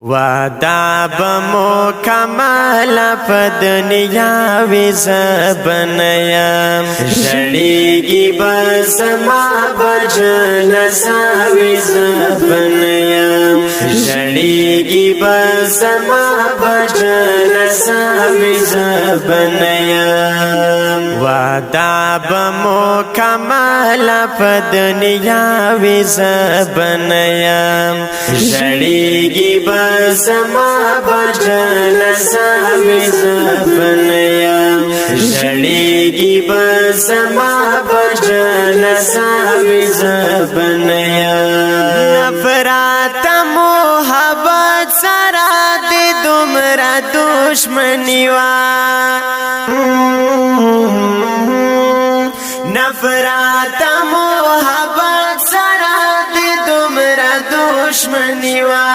وعدا بمکمل په دنیا وی زبنیم شړیږي بس ما بجل ساوی زبنیم شړیږي بس ما بجل ساوی زبنیم وعدا بمکمل په دنیا وی زبنیم شړیږي بس ما بجل ساوی زبنیم شړیږي بس ما بجل ساوی زبنیم نفرات محبت سره د دومره دشمنی وا نفرات محبت سره د دومره دشمنی وا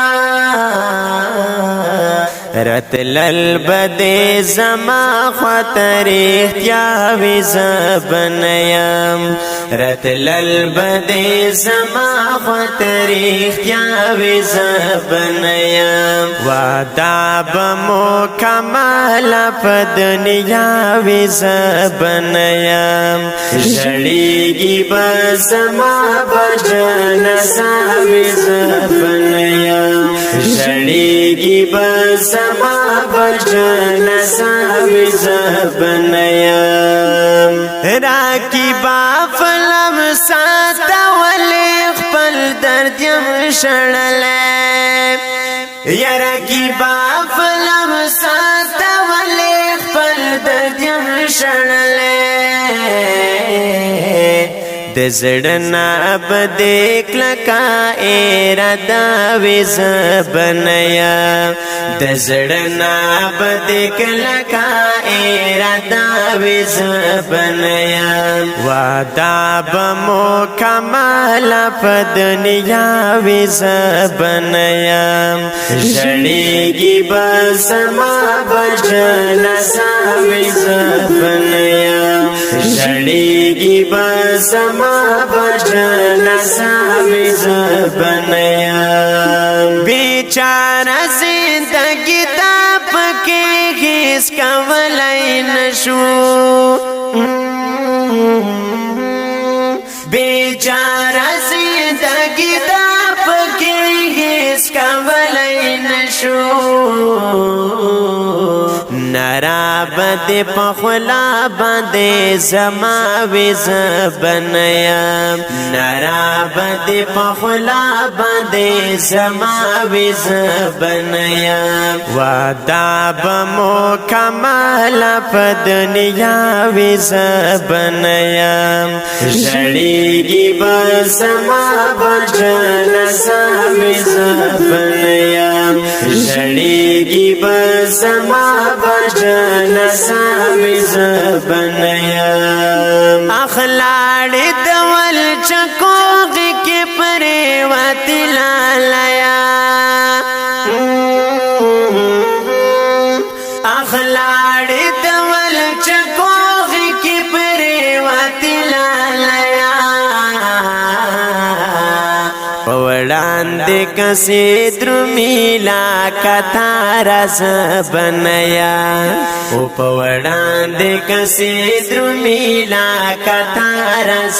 رتلل بد زما خاطر اختیا وی زبنیم رتلل بد زما خاطر اختیا وی زبنیم وعدا بمکمل په دنیا وی زبنیم شړیږي بس ما بجل ساوی زبنیم شړیږي بس ما بجل ساوی زبنیم راکی با فلم ساتا ولی خپل درد یم شړلې یا راکی با فلم ساتا ولی خپل درد یم شړلې د زړنا بد کلکا اراده وی زبنیا د زړنا بد کلکا اراده وی زبنیا وعدا بمکمل په دنیا وی زبنیا شړیږي بس ما بجل ساوی زبنیا شړیږي بس ما بجل ساوی زبنیم بیچاره زندگی تا پکې هیڅ کولای نشو بیچاره زندگی تا پکې هیڅ کولای نشو نرا بد پخلا بد زما وی زبنیم نرا بد پخلا بد زما وی زبنیم وعدا بمکمل په دنیا وی زبنیم شړیږي بس ما بجل ساوی زبنیم شړیږي بس ما بجل ساوی زبنیم اخلاړ دول چکوغ کې پرې وتلالیا اخلاړ دول چکوغ کې پرې وتلالیا وړاندې کسې درمیلا کتا زبنیا او په وړاندې کسې درمیلا کتا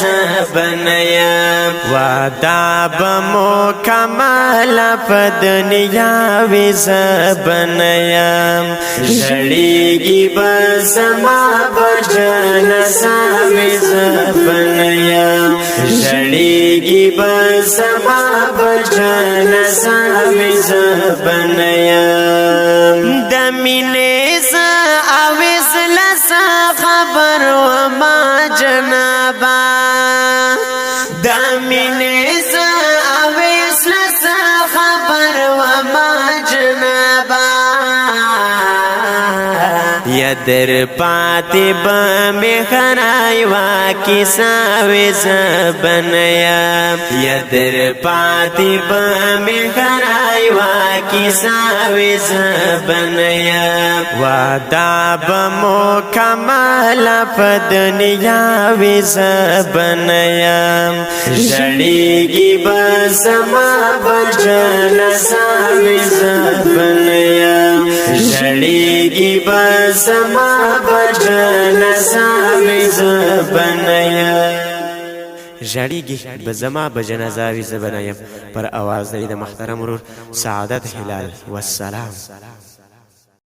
زبنیا وعدا بمکمل په دنیا وی زبنیا شړیږي بس ما بجل ساوی زبنیا شړیږي بس ما بجل ساوی زبنیا د مینې اویس لسا خبر وما جنابا د مینې اویس لسا خبر وما جنابا یا در پاتی بمی خرائی واکی ساوی زبنیا یا در پاتی بمی خرائی واکی ساوی زبنیا وعدا بمکمل په دنیا وی زبنیا شړیږي بس ما بجل ساوی زبنیا زما بجنازه وی زبنیا جړیږي بزما بجنازه وی زبنیم پر आवाज د محترم ورور سعادت هلال والسلام